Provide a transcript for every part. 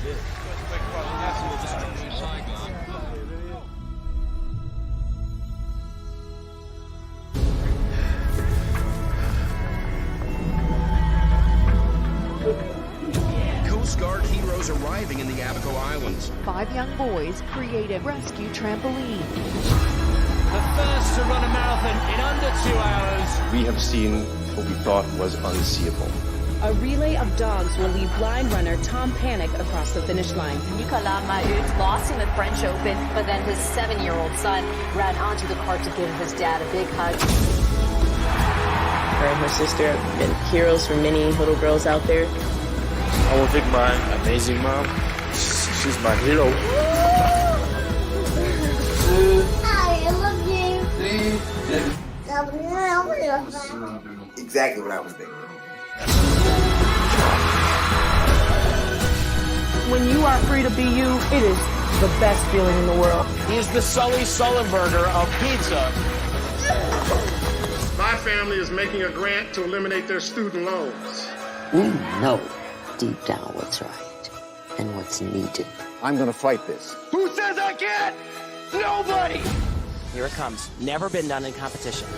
Coast Guard heroes arriving in the Abaco Islands. 5 young boys create a rescue trampoline. The first to run a marathon in under 2 hours. We have seen what we thought was unseeable. A relay of dogs will lead blind runner Tom Panic across the finish line. Nicolas Mahut lost in the French Open, but then his 7-year-old son ran onto the court to give his dad a big hug. Her and her sister have been heroes for many little girls out there. I want to thank my amazing mom. She's my hero. I love you. Exactly what I was thinking. When you are free to be you, it is the best feeling in the world. He's the Sully Sullenberger of pizza. My family is making a grant to eliminate their student loans. We know deep down what's right and what's needed. I'm going to fight this. Who says I can't? Nobody! Here it comes. Never been done in competition.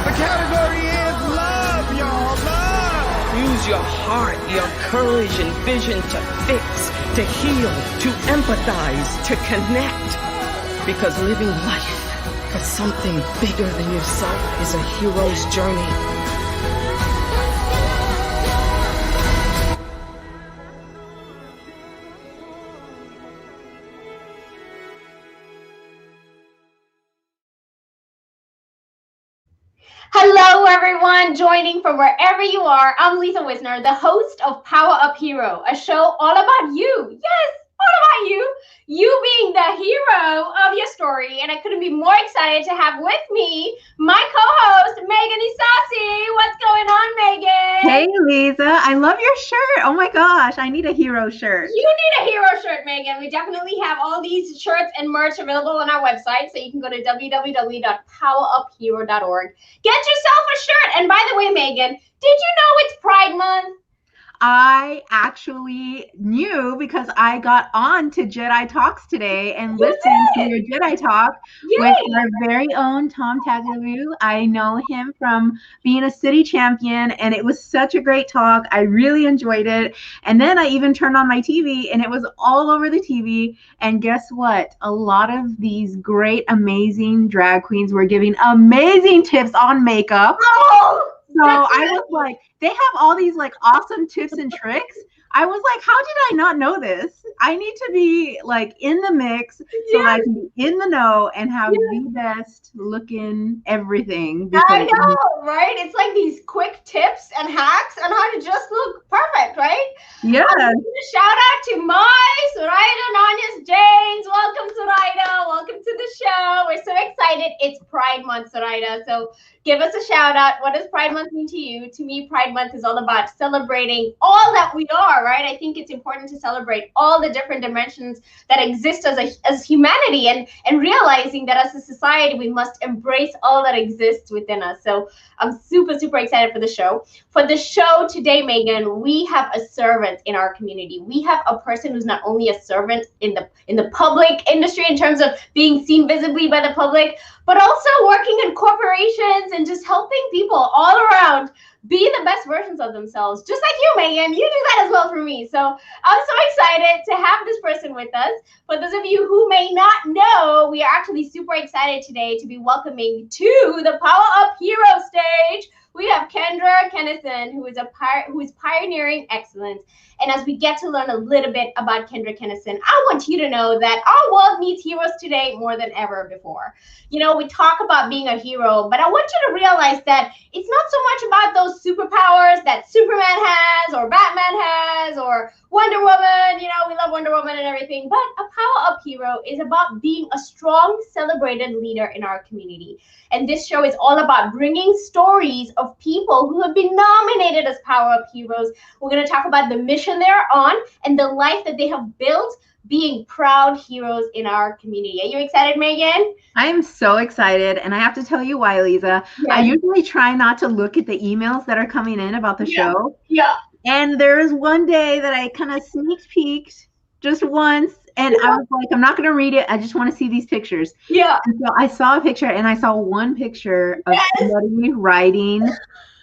The category is love, y'all. Love! Use your heart, your courage and vision to fix, to heal, to empathize, to connect. Because living life for something bigger than yourself is a hero's journey. Hello, everyone, joining from wherever you are. I'm Lisa Wisner, the host of PowerUp Hero, a show all about you. Yes, all about you. You being the hero of your story. And I couldn't be more excited to have with me my co-host, Megan Isasi. What's going on, Megan? Hey, Lisa. I love your shirt. Oh, my gosh. I need a hero shirt. You need a hero shirt, Megan. We definitely have all these shirts and merch available on our website. So you can go to www.poweruphero.org. Get yourself a shirt. And by the way, Megan, did you know it's Pride Month? I actually knew because I got on to Jedi Talks today and listened to your Jedi Talk with our very own Tom Tagliabue. I know him from being a city champion, and it was such a great talk. I really enjoyed it. And then I even turned on my TV, and it was all over the TV. And guess what? A lot of these great, amazing drag queens were giving amazing tips on makeup. Oh! So I was like, they have all these like awesome tips and tricks. I was like, how did I not know this? I need to be like in the mix so that I can be in the know and have the best looking everything. I know, right? It's like these quick tips and hacks on how to just look perfect, right? Yeah. Shout out to my Soraya Nanyas James. Welcome, Soraya. Welcome to the show. We're so excited. It's Pride Month, Soraya. So give us a shout out. What does Pride Month mean to you? To me, Pride Month is all about celebrating all that we are, right? I think it's important to celebrate all the different dimensions that exist as humanity and realizing that as a society, we must embrace all that exists within us. So I'm super, super excited for the show. For the show today, Megan, we have a servant in our community. We have a person who's not only a servant in the public industry in terms of being seen visibly by the public, but also working in corporations and just helping people all around be the best versions of themselves. Just like you, Megan, you do that as well for me. So I'm so excited to have this person with us. For those of you who may not know, we are actually super excited today to be welcoming to the PowerUp Hero stage. We have Kendra Kinnison, who is pioneering excellence. And as we get to learn a little bit about Kendra Kinnison, I want you to know that our world needs heroes today more than ever before. You know, we talk about being a hero, but I want you to realize that it's not so much about those superpowers that Superman has or Batman has or Wonder Woman. You know, we love Wonder Woman and everything, but a PowerUp hero is about being a strong, celebrated leader in our community. And this show is all about bringing stories of people who have been nominated as PowerUp Heroes. We're going to talk about the mission they're on and the life that they have built being proud heroes in our community. Are you excited, Megan? I'm so excited, and I have to tell you why, Lisa. Yeah. I usually try not to look at the emails that are coming in about the show. Yeah. And there was one day that I kind of sneak peeked just once, and I was like, I'm not going to read it. I just want to see these pictures. Yeah. And so I saw a picture, and I saw one picture of somebody riding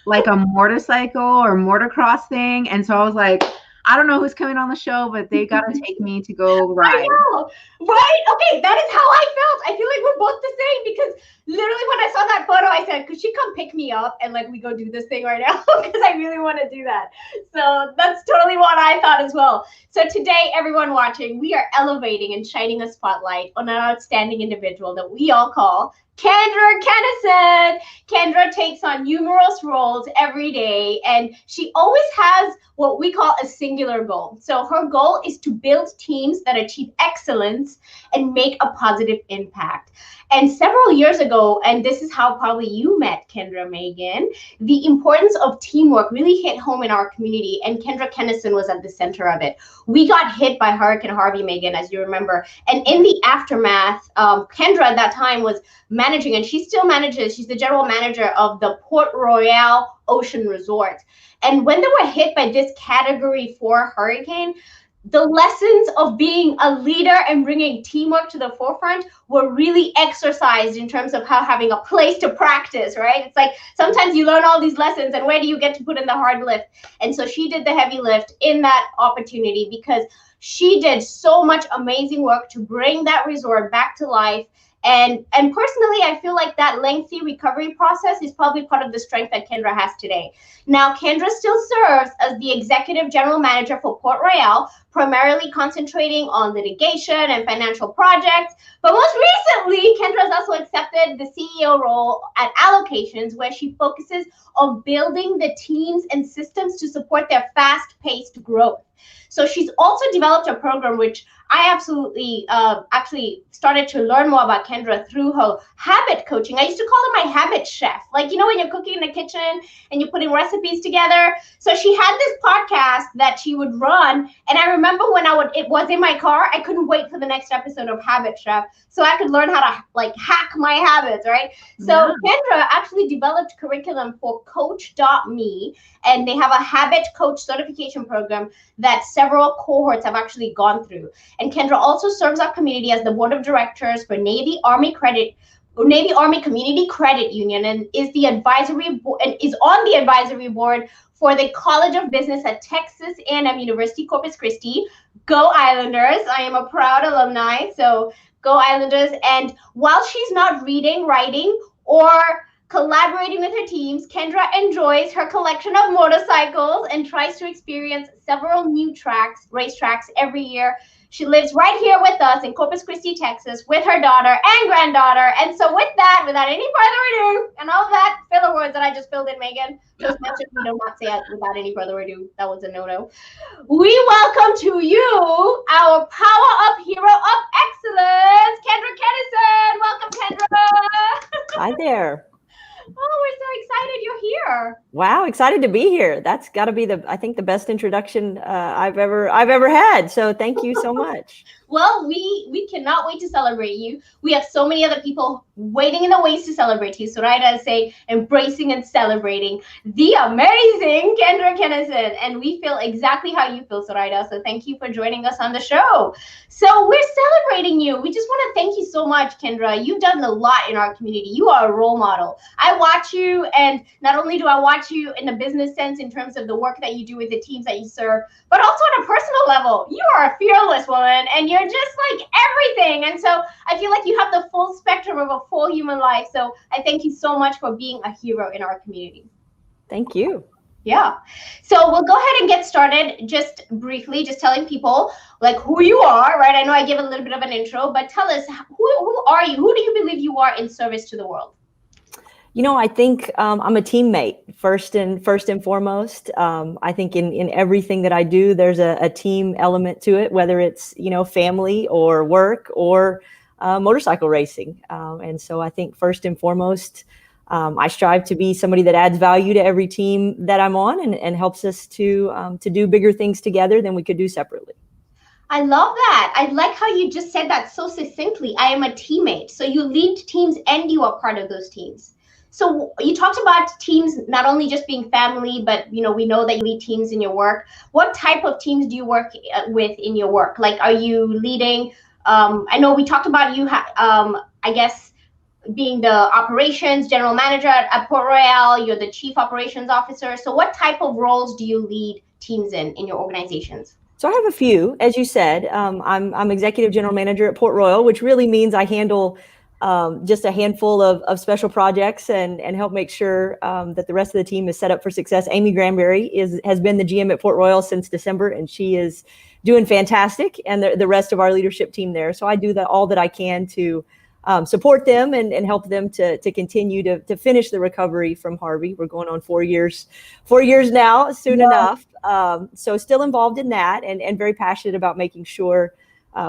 like a motorcycle or motocross thing. And so I was like, I don't know who's coming on the show, but they got to take me to go ride. I know, right? Okay, that is how I felt. I feel like we're both the same because literally when I saw that photo, I said, could she come pick me up and like we go do this thing right now? Because I really want to do that. So that's totally what I thought as well. So today, everyone watching, we are elevating and shining a spotlight on an outstanding individual that we all call Kendra Kinnison. Kendra takes on numerous roles every day, and she always has what we call a singular goal. So her goal is to build teams that achieve excellence and make a positive impact. And several years ago, and this is how probably you met Kendra, Megan, the importance of teamwork really hit home in our community, and Kendra Kinnison was at the center of it. We got hit by Hurricane Harvey, Megan, as you remember. And in the aftermath, Kendra at that time was managing, and she still manages, she's the general manager of the Port Royal Ocean Resort. And when they were hit by this Category 4 hurricane, the lessons of being a leader and bringing teamwork to the forefront were really exercised in terms of how having a place to practice, right? It's like sometimes you learn all these lessons and where do you get to put in the hard lift? And so she did the heavy lift in that opportunity because she did so much amazing work to bring that resort back to life. And personally, I feel like that lengthy recovery process is probably part of the strength that Kendra has today. Now, Kendra still serves as the executive general manager for Port Royal, primarily concentrating on litigation and financial projects. But most recently, Kendra has also accepted the CEO role at Allocations, where she focuses on building the teams and systems to support their fast-paced growth. So she's also developed a program which I absolutely actually started to learn more about Kendra through her habit coaching. I used to call her my habit chef. Like, you know, when you're cooking in the kitchen and you're putting recipes together. So she had this podcast that she would run. And I remember when it was in my car, I couldn't wait for the next episode of Habit Chef so I could learn how to like hack my habits, right? So Kendra actually developed curriculum for Coach.me, and they have a habit coach certification program that several cohorts have actually gone through. And Kendra also serves our community as the board of directors for Navy Army Community Credit Union, and is the advisory board and is on the advisory board for the College of Business at Texas A&M University, Corpus Christi. Go Islanders! I am a proud alumni, so go Islanders. And while she's not reading, writing, or collaborating with her teams, Kendra enjoys her collection of motorcycles and tries to experience several new racetracks every year. She lives right here with us in Corpus Christi, Texas, with her daughter and granddaughter. And so with that, without any further ado, and all that filler words that I just filled in, Megan, just mention we do not say it without any further ado. That was a no-no. We welcome to you our PowerUp Hero of Excellence, Kendra Kinnison. Welcome, Kendra. Hi there. Oh, we're so excited you're here. Wow, excited to be here. That's got to be I think the best introduction I've ever had. So thank you so much. Well, we cannot wait to celebrate you. We have so many other people waiting in the wings to celebrate you. So I say embracing and celebrating the amazing Kendra Kinnison. And we feel exactly how you feel, Zoraida. So thank you for joining us on the show. So we're celebrating you. We just want to thank you so much, Kendra. You've done a lot in our community. You are a role model. I watch you, and not only do I watch you in a business sense in terms of the work that you do with the teams that you serve, but also on a personal level. You are a fearless woman, and you're just like everything. And so I feel like you have the full spectrum of a full human life. So I thank you so much for being a hero in our community. Thank you. Yeah. So we'll go ahead and get started just briefly, just telling people like who you are, right? I know I give a little bit of an intro, but tell us, who are you? Who do you believe you are in service to the world? You know, I think I'm a teammate first and foremost. I think in everything that I do, there's a team element to it, whether it's, you know, family or work or motorcycle racing. And so I think first and foremost, I strive to be somebody that adds value to every team that I'm on and helps us to do bigger things together than we could do separately. I love that. I like how you just said that so succinctly. I am a teammate. So you lead teams and you are part of those teams. So you talked about teams not only just being family, but we know that you lead teams in your work. What type of teams do you work with in your work? Like, are you leading? I know we talked about you. I guess being the operations general manager at Port Royal. You're the chief operations officer. So what type of roles do you lead teams in your organizations? So I have a few, as you said. I'm executive general manager at Port Royal, which really means I handle just a handful of special projects and help make sure that the rest of the team is set up for success. Amy Granberry has been the GM at Port Royal since December, and she is doing fantastic, and the rest of our leadership team there. So I do all that I can to support them and help them to continue to finish the recovery from Harvey. We're going on 4 years now, soon enough. So still involved in that and very passionate about making sure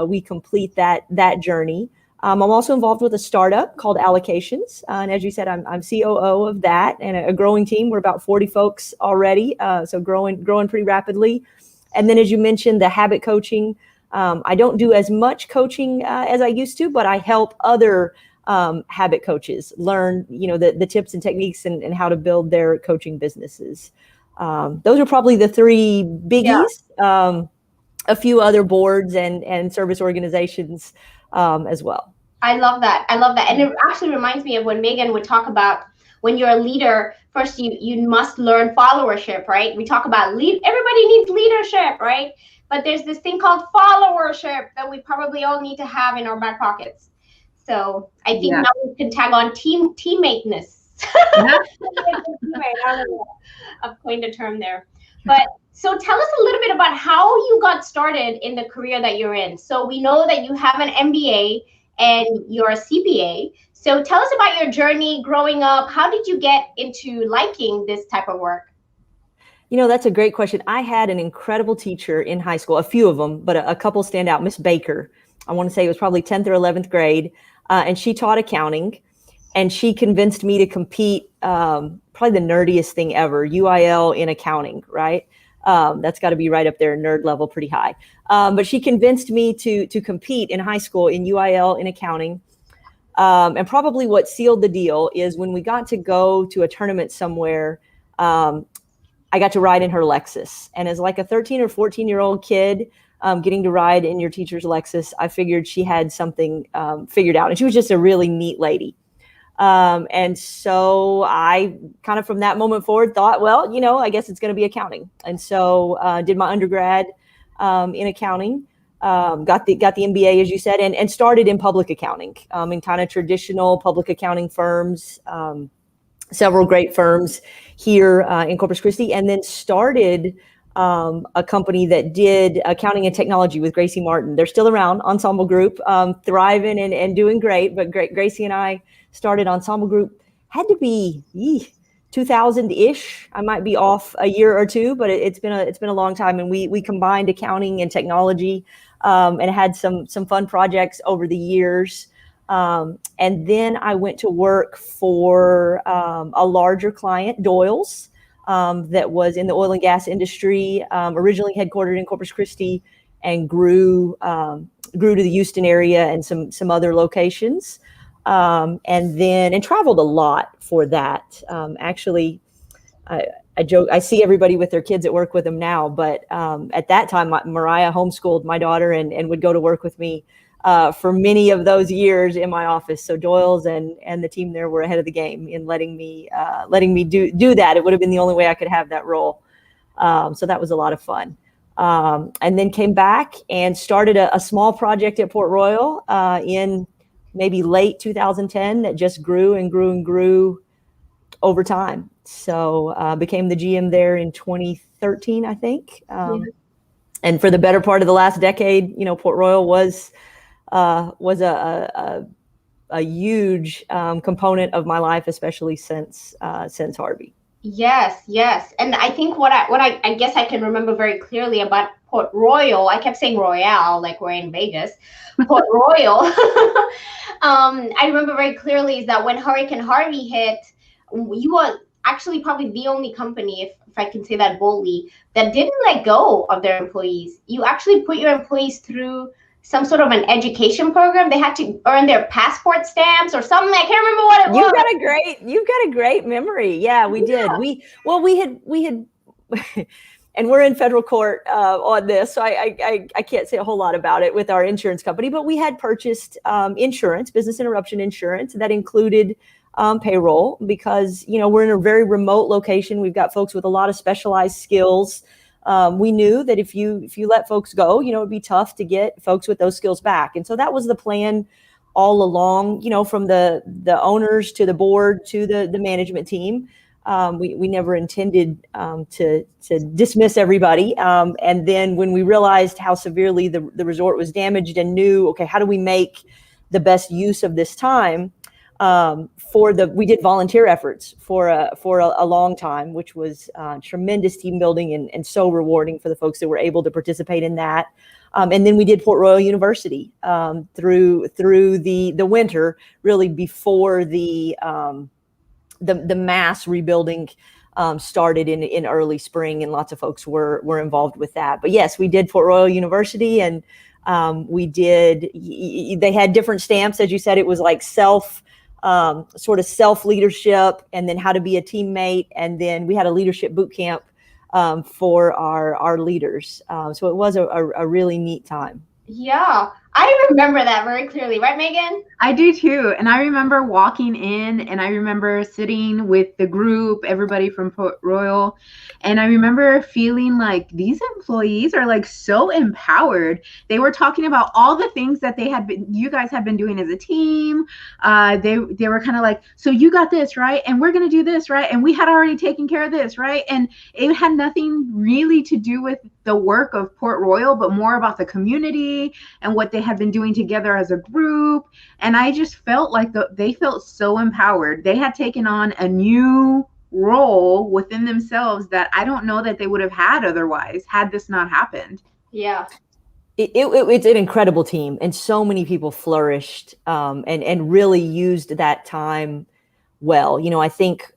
we complete that journey. I'm also involved with a startup called Allocations. And as you said, I'm COO of that and a growing team. We're about 40 folks already, so growing pretty rapidly. And then, as you mentioned, the habit coaching. I don't do as much coaching as I used to, but I help other habit coaches learn, the tips and techniques and how to build their coaching businesses. Those are probably the three biggies. Yeah. A few other boards and service organizations as well. I love that. And it actually reminds me of when Megan would talk about when you're a leader, first you must learn followership, right? We talk about everybody needs leadership, right? But there's this thing called followership that we probably all need to have in our back pockets. So I think now we can tag on teammateness. I've coined a term there. But so tell us a little bit about how you got started in the career that you're in. So we know that you have an MBA and you're a CPA. So tell us about your journey growing up. How did you get into liking this type of work? That's a great question. I had an incredible teacher in high school, a few of them, but a couple stand out. Miss Baker, I want to say it was probably 10th or 11th grade. And she taught accounting. And she convinced me to compete, probably the nerdiest thing ever, UIL in accounting, right? That's got to be right up there, nerd level, pretty high. But she convinced me to compete in high school in UIL in accounting. And probably what sealed the deal is when we got to go to a tournament somewhere, I got to ride in her Lexus. And as like a 13 or 14-year-old kid getting to ride in your teacher's Lexus, I figured she had something figured out. And she was just a really neat lady. And so I kind of from that moment forward thought, well, I guess it's going to be accounting. And so did my undergrad in accounting, got the MBA, as you said, and started in public accounting, in kind of traditional public accounting firms, several great firms here in Corpus Christi, and then started a company that did accounting and technology with Gracie Martin. They're still around, Ensemble Group, thriving and doing great. But Gracie and I started Ensemble Group, had to be 2000-ish. I might be off a year or two, but it's been a long time. And we combined accounting and technology and had some fun projects over the years. And then I went to work for a larger client, Doyle's, that was in the oil and gas industry, originally headquartered in Corpus Christi, and grew to the Houston area and some other locations. And traveled a lot for that. Actually, I joke, I see everybody with their kids at work with them now, but at that time, Mariah homeschooled my daughter and would go to work with me for many of those years in my office. So Doyle's and the team there were ahead of the game in letting me do that. It would have been the only way I could have that role. So that was a lot of fun. And then came back and started a small project at Port Royal in maybe late 2010 that just grew and grew and grew over time. So became the GM there in 2013, I think. And for the better part of the last decade, Port Royal was a huge component of my life, especially since Harvey. Yes. And I think what I guess I can remember very clearly about Port Royal, I kept saying Royale, like we're in Vegas, Port Royal. I remember very clearly is that when Hurricane Harvey hit, you were actually probably the only company, if I can say that boldly, that didn't let go of their employees. You actually put your employees through some sort of an education program. They had to earn their passport stamps or something. I can't remember what it was. You've got a great memory. Yeah, we did. We had, and we're in federal court on this, so I can't say a whole lot about it with our insurance company, but we had purchased insurance, business interruption insurance, that included payroll, because, you know, we're in a very remote location. We've got folks with a lot of specialized skills. We knew that if you let folks go, you know, it'd be tough to get folks with those skills back. And so that was the plan all along, you know, from the owners to the board to the management team. We never intended to dismiss everybody. And then when we realized how severely the resort was damaged and knew, okay, how do we make the best use of this time? We did volunteer efforts for a long time, which was tremendous team building and so rewarding for the folks that were able to participate in that. And then we did Port Royal University through the winter, really before the mass rebuilding started in early spring, and lots of folks were involved with that. But yes, we did Port Royal University, and they had different stamps. As you said, it was like sort of self leadership, and then how to be a teammate. And then we had a leadership boot camp for our leaders. So it was a really neat time. Yeah, I remember that very clearly, right, Megan? I do too. And I remember walking in, and I remember sitting with the group, everybody from Port Royal. And I remember feeling like these employees are like so empowered. They were talking about all the things that you guys have been doing as a team. They were kind of like, so you got this, right? And we're going to do this, right? And we had already taken care of this, right? And it had nothing really to do with the work of Port Royal, but more about the community and what they had been doing together as a group. And I just felt like they felt so empowered. They had taken on a new role within themselves that I don't know that they would have had otherwise, had this not happened. Yeah. It's an incredible team, and so many people flourished and really used that time well. You know, I think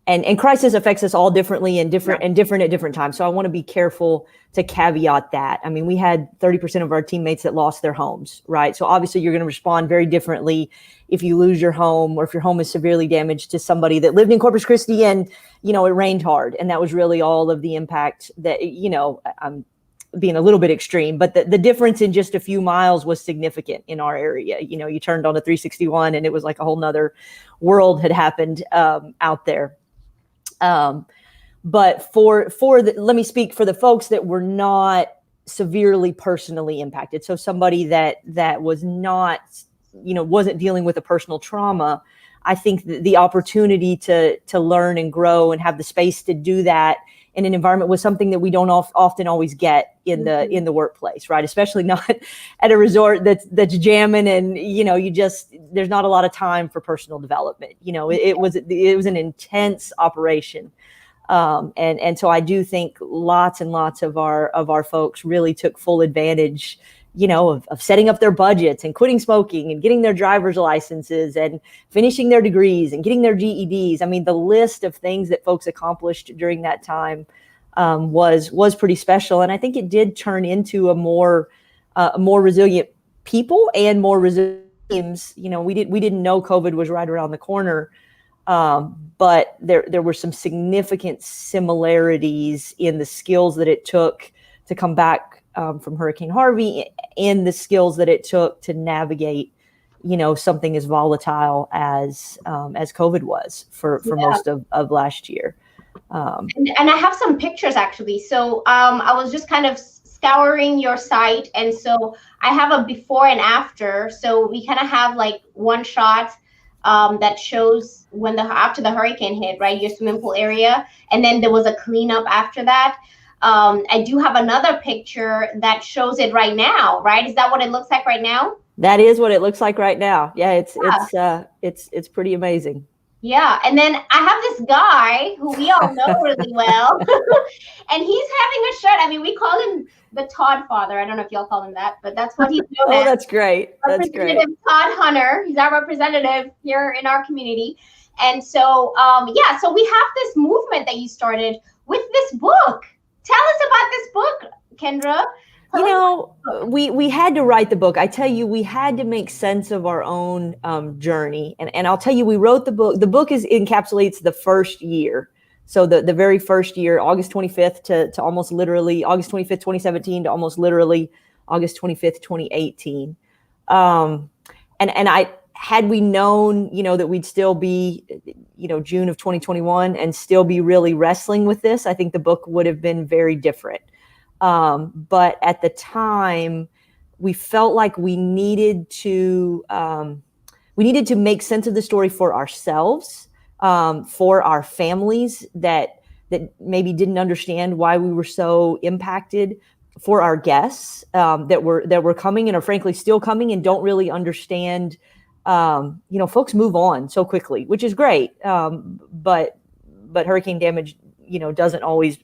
and crisis affects us all differently and different at different times. So I want to be careful to caveat that. I mean, we had 30% of our teammates that lost their homes, right? So obviously you're going to respond very differently if you lose your home, or if your home is severely damaged, to somebody that lived in Corpus Christi and, you know, it rained hard. And that was really all of the impact that, you know, I'm being a little bit extreme, but the difference in just a few miles was significant in our area. You know, you turned on a 361 and it was like a whole nother world had happened out there. But let me speak for the folks that were not severely personally impacted. So somebody that was not, you know, wasn't dealing with a personal trauma. I think the opportunity to learn and grow and have the space to do that in an environment was something that we don't often always get in the workplace, right? Especially not at a resort that's jamming, and, you know, there's not a lot of time for personal development. You know, it was an intense operation. And so I do think lots and lots of our folks really took full advantage, you know, of setting up their budgets and quitting smoking and getting their driver's licenses and finishing their degrees and getting their GEDs. I mean, the list of things that folks accomplished during that time was pretty special. And I think it did turn into a more resilient people and more resilient teams. You know, we didn't know COVID was right around the corner. But there were some significant similarities in the skills that it took to come back from Hurricane Harvey, and the skills that it took to navigate, you know, something as volatile as COVID was for most of last year. And I have some pictures actually. So I was just kind of scouring your site, and so I have a before and after. So we kind of have like one shot that shows after the hurricane hit, right, your swimming pool area, and then there was a cleanup after that. I do have another picture that shows it right now, right? Is that what it looks like right now? That is what it looks like right now. Yeah, it's pretty amazing. Yeah, and then I have this guy who we all know really well, and he's having a shirt. I mean, we call him the Todd Father. I don't know if y'all call him that, but that's what he's known as. That's great. That's great. Todd Hunter. He's our representative here in our community. And so, so we have this movement that you started with this book. Tell us about this book, Kendra. You know, we had to write the book. I tell you, we had to make sense of our own journey. And I'll tell you, we wrote the book. The book encapsulates the first year. So the very first year, August 25th to almost literally August 25th, 2017 to almost literally August 25th, 2018. And had we known, that we'd still be, June of 2021 and still be really wrestling with this, I think the book would have been very different. But at the time, we felt like we needed to make sense of the story for ourselves, for our families that maybe didn't understand why we were so impacted, for our guests that were coming and are frankly still coming and don't really understand. Folks move on so quickly, which is great, but hurricane damage doesn't always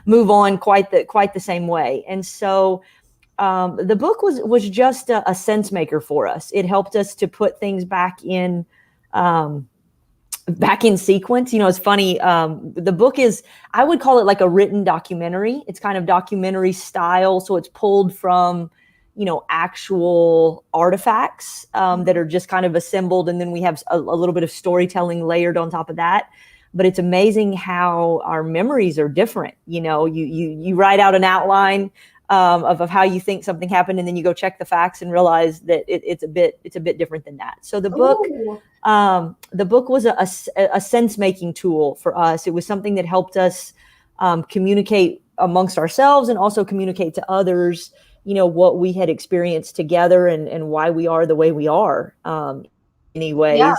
move on quite the same way. And so the book was just a sense maker for us. It helped us to put things back in sequence. It's funny. The book is, I would call it like a written documentary. It's kind of documentary style. So it's pulled from, actual artifacts that are just kind of assembled. And then we have a little bit of storytelling layered on top of that. But it's amazing how our memories are different. You write out an outline of how you think something happened, and then you go check the facts and realize that it's a bit different than that. So the book was a sense making tool for us. It was something that helped us communicate amongst ourselves and also communicate to others, what we had experienced together and why we are the way we are. Anyways. Yeah.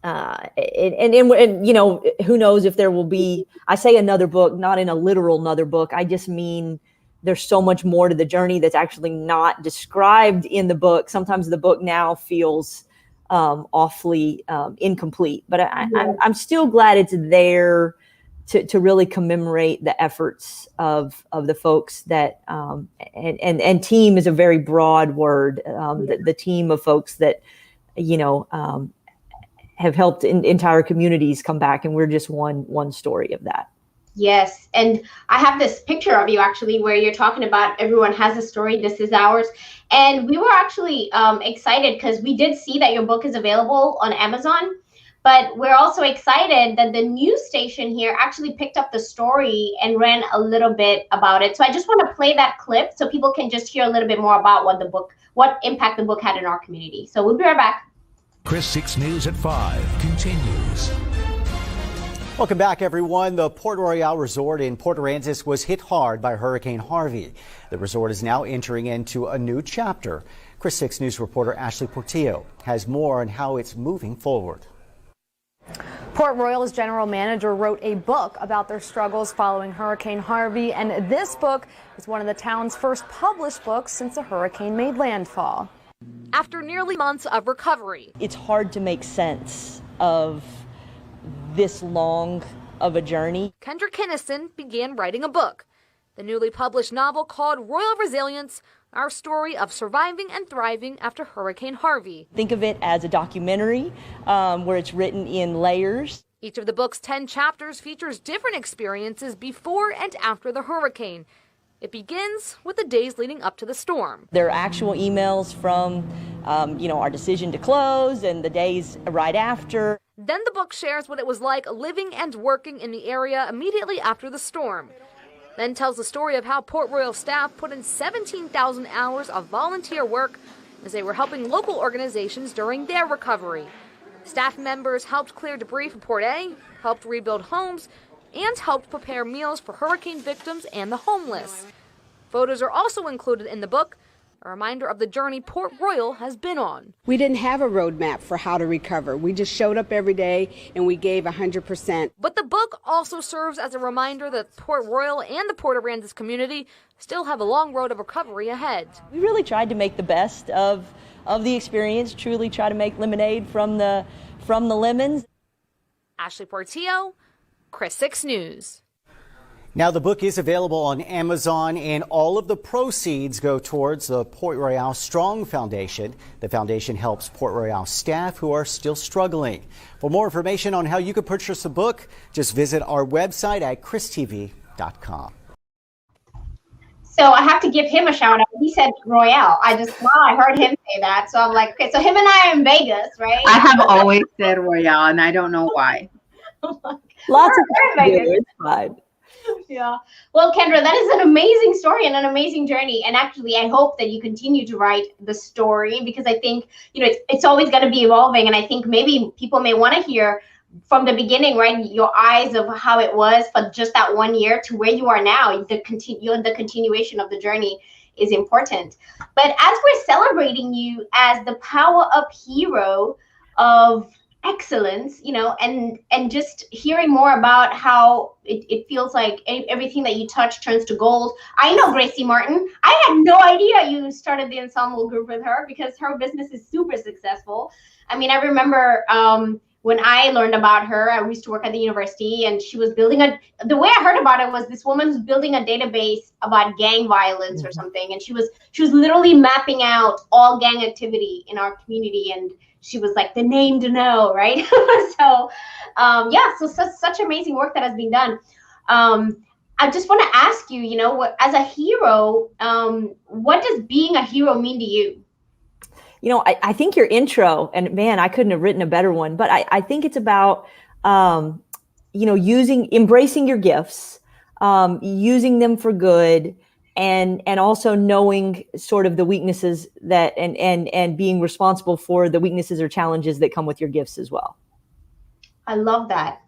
And who knows if there will be, I say another book, not in a literal another book. I just mean there's so much more to the journey that's actually not described in the book. Sometimes the book now feels awfully incomplete, but I'm still glad it's there to really commemorate the efforts of the folks that, and team is a very broad word. The team of folks that, have helped entire communities come back, and we're just one story of that. Yes, and I have this picture of you actually where you're talking about everyone has a story, this is ours. And we were actually excited because we did see that your book is available on Amazon, but we're also excited that the news station here actually picked up the story and ran a little bit about it. So I just want to play that clip so people can just hear a little bit more about what impact the book had in our community. So we'll be right back. Chris 6 News at 5 continues. Welcome back, everyone. The Port Royal Resort in Port Aransas was hit hard by Hurricane Harvey. The resort is now entering into a new chapter. Chris 6 News reporter Ashley Portillo has more on how it's moving forward. Port Royal's general manager wrote a book about their struggles following Hurricane Harvey, and this book is one of the town's first published books since the hurricane made landfall. After nearly months of recovery, it's hard to make sense of this long of a journey. Kendra Kinnison began writing a book, the newly published novel called Royal Resilience, our story of surviving and thriving after Hurricane Harvey. Think of it as a documentary where it's written in layers. Each of the book's 10 chapters features different experiences before and after the hurricane. It begins with the days leading up to the storm. There are actual emails from, our decision to close and the days right after. Then the book shares what it was like living and working in the area immediately after the storm. Then tells the story of how Port Royal staff put in 17,000 hours of volunteer work as they were helping local organizations during their recovery. Staff members helped clear debris from Port A, helped rebuild homes, and helped prepare meals for hurricane victims and the homeless. Photos are also included in the book, a reminder of the journey Port Royal has been on. We didn't have a roadmap for how to recover. We just showed up every day and we gave 100%. But the book also serves as a reminder that Port Royal and the Port Aransas community still have a long road of recovery ahead. We really tried to make the best of the experience, truly try to make lemonade from the lemons. Ashley Portillo, Chris 6 News. Now, the book is available on Amazon, and all of the proceeds go towards the Port Royal Strong Foundation. The foundation helps Port Royal staff who are still struggling. For more information on how you can purchase the book, just visit our website at christv.com. So I have to give him a shout out. He said Royale. I heard him say that. So I'm like, okay, so him and I are in Vegas, right? I have always said Royale, and I don't know why. Lots of Vegas. It's fine. Yeah. Well, Kendra, that is an amazing story and an amazing journey. And actually, I hope that you continue to write the story, because I think, it's always going to be evolving. And I think maybe people may want to hear from the beginning, right? Your eyes of how it was for just that 1 year to where you are now. The continuation of the journey is important. But as we're celebrating you as the PowerUp hero of excellence, and just hearing more about how it feels like everything that you touch turns to gold. I know Gracie Martin. I had no idea you started the ensemble group with her, because her business is super successful. I mean, I remember when I learned about her, I used to work at the university, and she was building the way I heard about it was this woman's building a database about gang violence or something. And she was literally mapping out all gang activity in our community. And she was like the name to know, right? So such amazing work that has been done. I just want to ask you, as a hero, what does being a hero mean to you? I think your intro, and man, I couldn't have written a better one, but I think it's about, embracing your gifts, using them for good, and also knowing sort of the weaknesses that, and being responsible for the weaknesses or challenges that come with your gifts as well. I love that.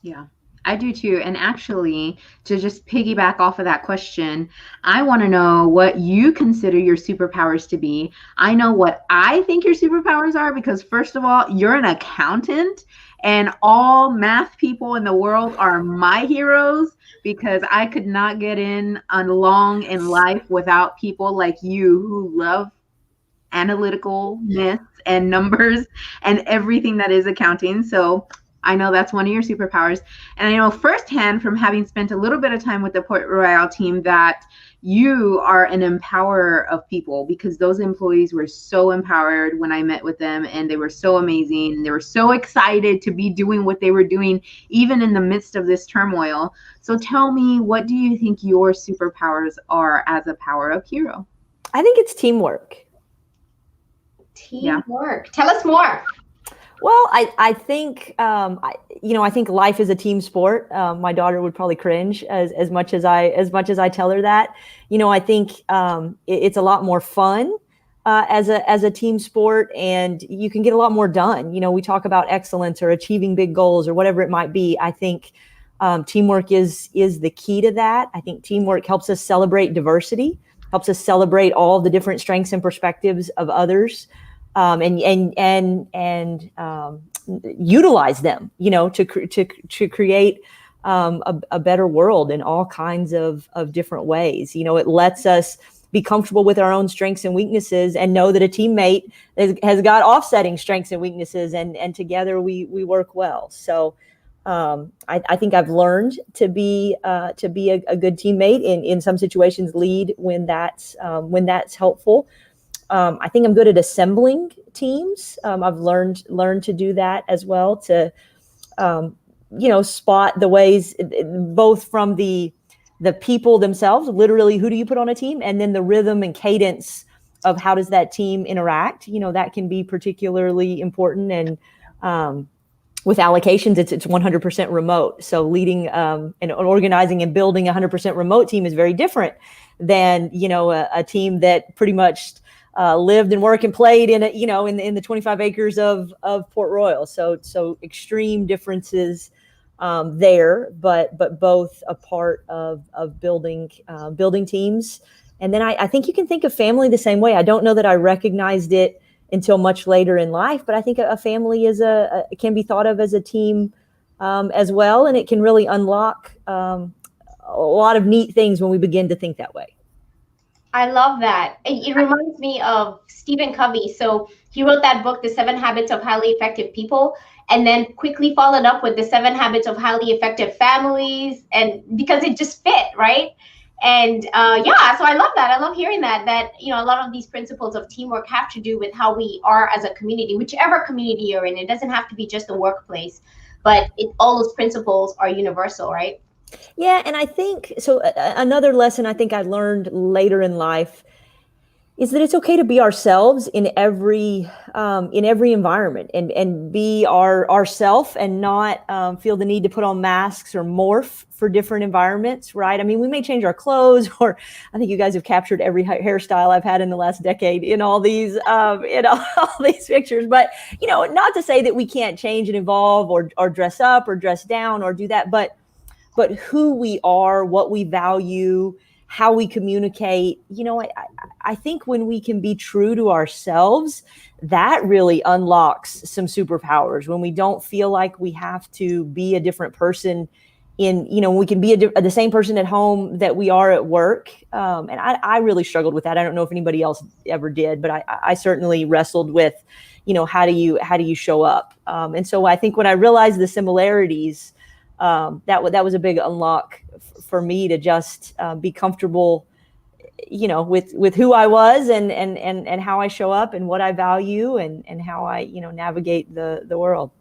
Yeah. I do too. And actually, to just piggyback off of that question, I want to know what you consider your superpowers to be. I know what I think your superpowers are, because first of all, you're an accountant, and all math people in the world are my heroes, because I could not get along in life without people like you who love analyticalness and numbers and everything that is accounting. So I know that's one of your superpowers. And I know firsthand from having spent a little bit of time with the Port Royal team that you are an empowerer of people, because those employees were so empowered when I met with them, and they were so amazing. And they were so excited to be doing what they were doing, even in the midst of this turmoil. So tell me, what do you think your superpowers are as a PowerUp hero? I think it's teamwork. Teamwork. Yeah. Tell us more. Well, I think, I think life is a team sport. My daughter would probably cringe as much as I tell her that. I think it's a lot more fun as a team sport, and you can get a lot more done. We talk about excellence or achieving big goals or whatever it might be. I think teamwork is the key to that. I think teamwork helps us celebrate diversity, helps us celebrate all the different strengths and perspectives of others. And utilize them, to create a better world in all kinds of different ways. It lets us be comfortable with our own strengths and weaknesses, and know that a teammate has got offsetting strengths and weaknesses, and together we work well. So I think I've learned to be a good teammate, in some situations lead when that's helpful. I think I'm good at assembling teams. I've learned to do that as well, to, spot the ways, both from the people themselves, literally who do you put on a team, and then the rhythm and cadence of how does that team interact. That can be particularly important. And with Allocations, it's 100% remote. So leading and organizing and building a 100% remote team is very different than, a team that pretty much lived and worked and played in in the 25 acres of Port Royal. So extreme differences there, but both a part of building teams. And then I think you can think of family the same way. I don't know that I recognized it until much later in life, but I think a family can be thought of as a team as well, and it can really unlock a lot of neat things when we begin to think that way. I love that. It reminds me of Stephen Covey. So he wrote that book, The 7 Habits of Highly Effective People, and then quickly followed up with The 7 Habits of Highly Effective Families, and because it just fit, right? And yeah, so I love that. I love hearing that, you know, a lot of these principles of teamwork have to do with how we are as a community, whichever community you're in. It doesn't have to be just the workplace, but all those principles are universal, right? Yeah, and I think so. Another lesson I think I learned later in life is that it's okay to be ourselves in every environment, and be ourself, and not feel the need to put on masks or morph for different environments, right? I mean, we may change our clothes, or I think you guys have captured every hairstyle I've had in the last decade in all these all these pictures. But you know, not to say that we can't change and evolve, or dress up or dress down or do that, but who we are, what we value, how we communicate, you know, I think when we can be true to ourselves, that really unlocks some superpowers. When we don't feel like we have to be a different person we can be the same person at home that we are at work. And I really struggled with that. I don't know if anybody else ever did, but I certainly wrestled with, you know, how do you show up? And so I think when I realized the similarities, that was a big unlock for me to just be comfortable, you know, with who I was, and how I show up, and what I value, and how I, you know, navigate the world.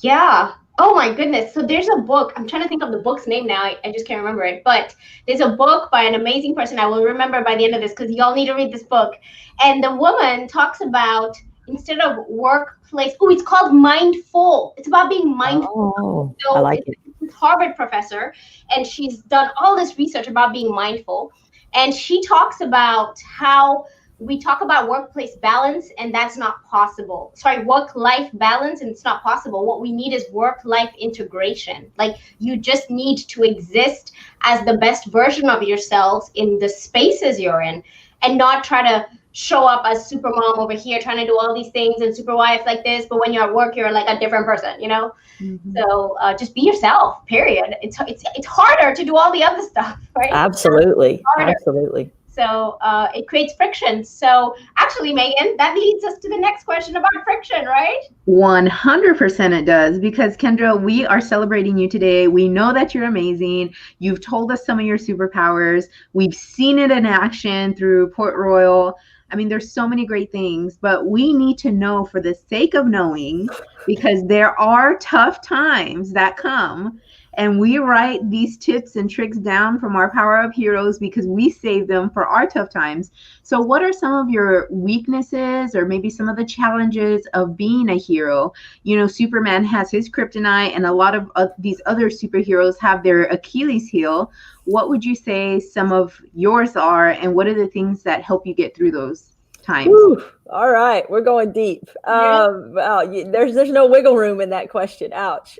Yeah. Oh my goodness. So there's a book. I'm trying to think of the book's name now. I just can't remember it. But there's a book by an amazing person. I will remember by the end of this, because y'all need to read this book. And the woman talks about, instead of workplace, it's called Mindful. It's about being mindful. Oh, so I like it. It's a Harvard professor, and she's done all this research about being mindful. And she talks about how we talk about workplace balance, and that's not possible. Sorry, work-life balance, and it's not possible. What we need is work-life integration. Like, you just need to exist as the best version of yourselves in the spaces you're in, and not try to show up as super mom over here trying to do all these things, and super wife like this, but when you're at work, you're like a different person, you know? Mm-hmm. So just be yourself, period. It's harder to do all the other stuff, right? Absolutely. Absolutely. So it creates friction. So actually, Megan, that leads us to the next question about friction, right? 100% it does, because Kendra, we are celebrating you today. We know that you're amazing. You've told us some of your superpowers. We've seen it in action through Port Royal. I mean, there's so many great things, but we need to know, for the sake of knowing, because there are tough times that come. And we write these tips and tricks down from our PowerUp heroes because we save them for our tough times. So what are some of your weaknesses, or maybe some of the challenges of being a hero? You know, Superman has his kryptonite, and a lot of these other superheroes have their Achilles heel. What would you say some of yours are, and what are the things that help you get through those times? Ooh, all right, we're going deep. There's no wiggle room in that question. Ouch.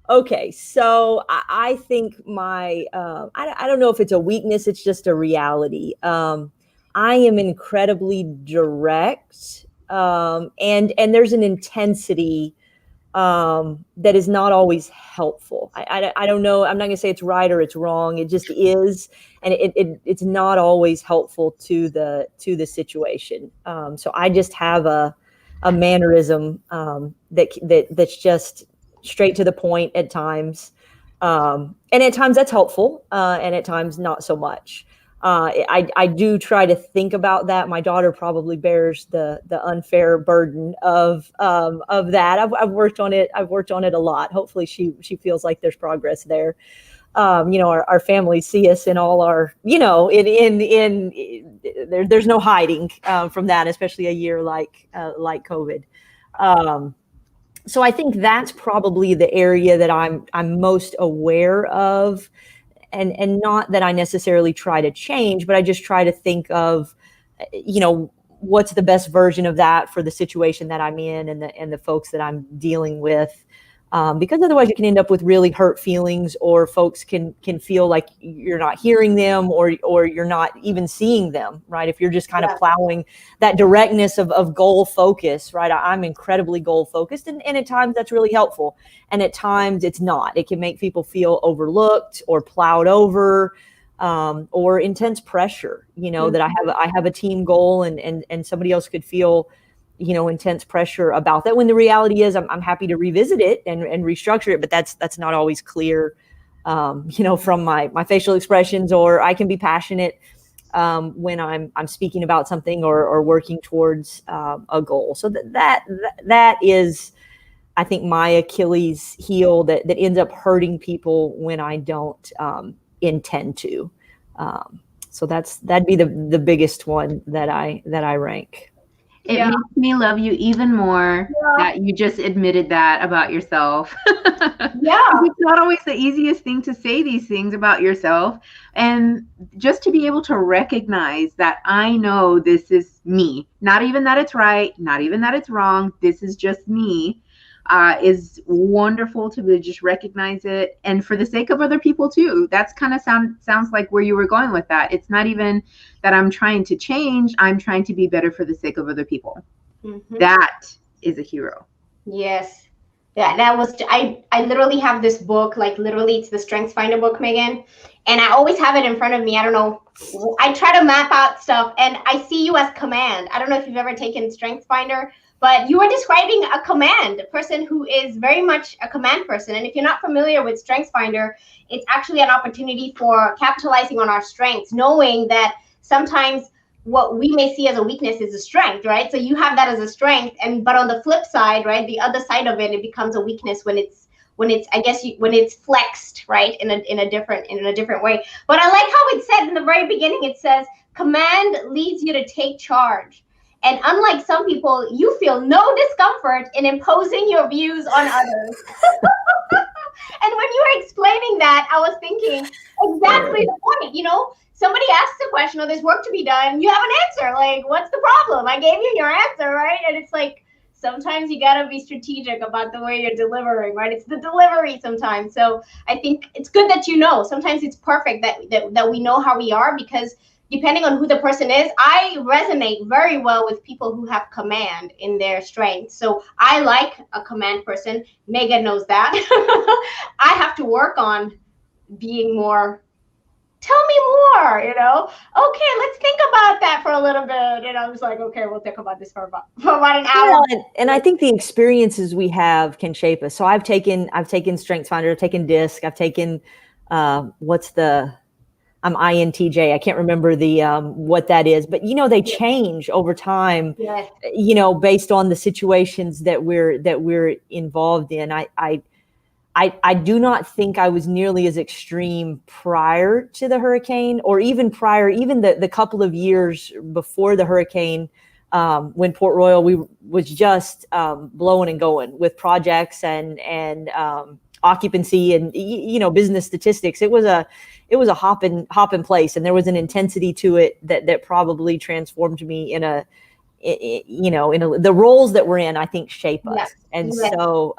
Okay, so I think I don't know if it's a weakness, it's just a reality. I am incredibly direct, and there's an intensity that is not always helpful. I don't know, I'm not gonna say it's right or it's wrong, it just is, and it's not always helpful to the situation. So I just have a mannerism that's just straight to the point at times. And at times that's helpful, and at times not so much. I do try to think about that. My daughter probably bears the unfair burden of that. I've worked on it. I've worked on it a lot. Hopefully she feels like there's progress there. You know, our families see us in all our, you know, there's no hiding from that, especially a year like COVID. So I think that's probably the area that I'm most aware of, and not that I necessarily try to change, but I just try to think of, you know, what's the best version of that for the situation that I'm in, and the folks that I'm dealing with. Because otherwise you can end up with really hurt feelings, or folks can feel like you're not hearing them, or you're not even seeing them, right? If you're just kind of plowing that directness of goal focus, right? I'm incredibly goal focused, and at times that's really helpful. And at times it's not. It can make people feel overlooked or plowed over. or intense pressure, that I have a team goal and somebody else could feel, intense pressure about that, when the reality is I'm happy to revisit it and restructure it, but that's not always clear, from my facial expressions, or I can be passionate when I'm speaking about something or working towards a goal. So that is, I think, my Achilles heel that ends up hurting people when I don't intend to. So that'd be the biggest one that I rank. It makes me love you even more that you just admitted that about yourself. It's not always the easiest thing to say these things about yourself. And just to be able to recognize that I know this is me, not even that it's right, not even that it's wrong, this is just me, is wonderful to just recognize it. And for the sake of other people too. That's kind of sounds like where you were going with that. It's not even that I'm trying to change, I'm trying to be better for the sake of other people. That is a hero. Yes. Yeah, that was, I literally have this book, like literally it's the Strengths Finder book, Megan. And I always have it in front of me. I don't know. I try to map out stuff, and I see you as command. I don't know if you've ever taken Strengths Finder, but you are describing a command, a person who is very much a command person. And if you're not familiar with Strengths Finder, it's actually an opportunity for capitalizing on our strengths, knowing that sometimes what we may see as a weakness is a strength, right? So you have that as a strength, but on the flip side, right, the other side of it becomes a weakness when it's when it's flexed, right, in a different way. But I like how it said in the very beginning, it says command leads you to take charge. And unlike some people, you feel no discomfort in imposing your views on others. And when you were explaining that, I was thinking exactly the point. Somebody asks a question, or there's work to be done, you have an answer. Like, what's the problem? I gave you your answer, right? And it's like, sometimes you got to be strategic about the way you're delivering, right? It's the delivery sometimes. So I think it's good that sometimes it's perfect that we know how we are, because depending on who the person is, I resonate very well with people who have command in their strengths. So I like a command person. Megan knows that. I have to work on being more, tell me more, okay, let's think about that for a little bit. And I was like, okay, we'll think about this for about an hour. And I think the experiences we have can shape us. So I've taken StrengthsFinder, I've taken DISC, I've taken I'm INTJ. I can't remember what that is, but they change over time. Yes. Based on the situations that we're involved in. I do not think I was nearly as extreme prior to the hurricane, or even the couple of years before the hurricane, when Port Royal was just blowing and going with projects and occupancy and business statistics. It was a hop in place, and there was an intensity to it that probably transformed me in the roles that we're in, I think, shape us. Yes. And so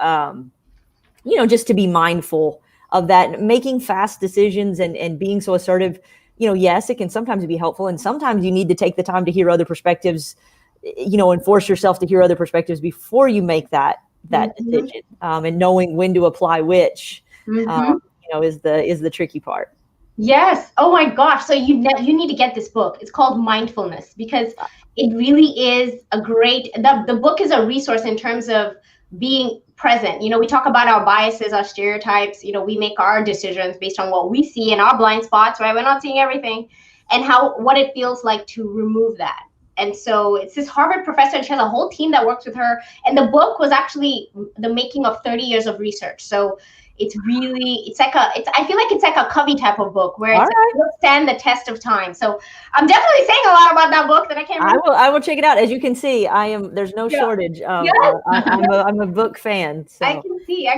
just to be mindful of that, making fast decisions and being so assertive, yes, it can sometimes be helpful, and sometimes you need to take the time to hear other perspectives, and force yourself to hear other perspectives before you make that decision, and knowing when to apply which, is the tricky part. Yes. Oh my gosh. So you need to get this book. It's called Mindfulness, because it really is the book is a resource in terms of being present. We talk about our biases, our stereotypes, we make our decisions based on what we see in our blind spots, right? We're not seeing everything, and what it feels like to remove that. And so it's this Harvard professor, and she has a whole team that works with her. And the book was actually the making of 30 years of research. So I feel like it's like a Covey type of book where it'll stand the test of time. So I'm definitely saying a lot about that book that I can't remember. I will check it out. As you can see, there's no shortage. I'm a book fan. So. I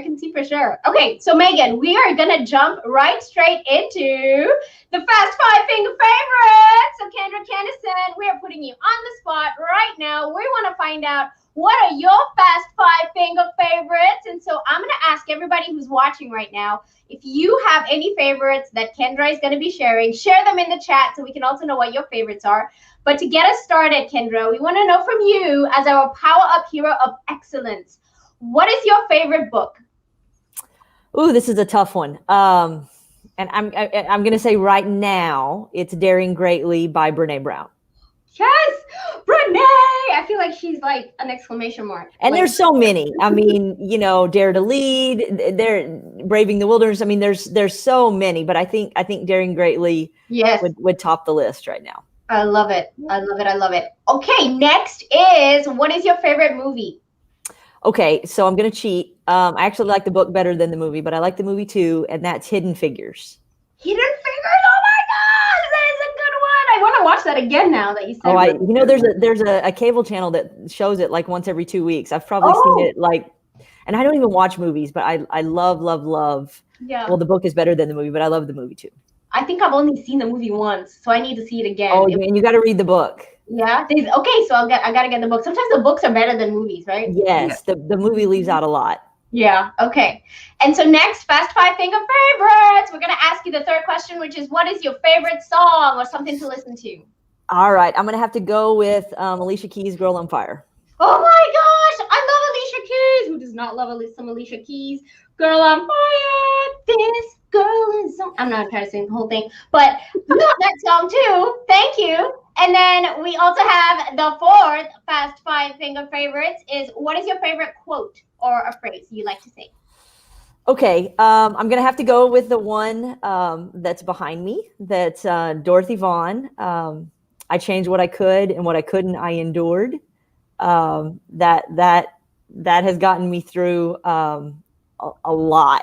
can see for sure. Okay, so Megan, we are gonna jump right straight into the Fast 5 Finger Favorites. So Kendra Kinnison, we are putting you on the spot right now. We want to find out, what are your Fast 5 Finger Favorites? And so I'm going to ask everybody who's watching right now, if you have any favorites that Kendra is going to be sharing, share them in the chat so we can also know what your favorites are. But to get us started, Kendra, we want to know from you, as our PowerUp Hero of Excellence, what is your favorite book? Ooh, this is a tough one. And I'm going to say right now, it's Daring Greatly by Brene Brown. Yes, Brene. I feel like she's like an exclamation mark. And like, there's so many. I mean, Dare to Lead, they're Braving the Wilderness. I mean, there's so many, but I think Daring Greatly would top the list right now. I love it. I love it. I love it. Okay, next is, what is your favorite movie? Okay, so I'm going to cheat. I actually like the book better than the movie, but I like the movie too, and that's Hidden Figures. Hidden Figures? Oh my gosh, that is a good one. I want to watch that again now that you said. There's a cable channel that shows it like once every 2 weeks. I've probably seen it and I don't even watch movies, but I love. Yeah. Well, the book is better than the movie, but I love the movie too. I think I've only seen the movie once, so I need to see it again. Oh, and you got to read the book. Yeah. Okay, so I gotta get the book. Sometimes the books are better than movies, right? Yes, the movie leaves out a lot. Yeah. Okay. And so next, Fast Five Think of Favorites. We're gonna ask you the third question, which is, what is your favorite song or something to listen to? All right, I'm gonna have to go with Alicia Keys' "Girl on Fire." Oh my gosh, I love Alicia Keys. Who does not love some Alicia Keys? Girl on Fire. This girl is so. I'm not trying to sing the whole thing, but love that song too. Thank you. And then we also have the fourth Fast Five Think of Favorites is, what is your favorite quote or a phrase you like to say? Okay, I'm gonna have to go with the one that's behind me. That's Dorothy Vaughan. I changed what I could, and what I couldn't, I endured. That has gotten me through a lot.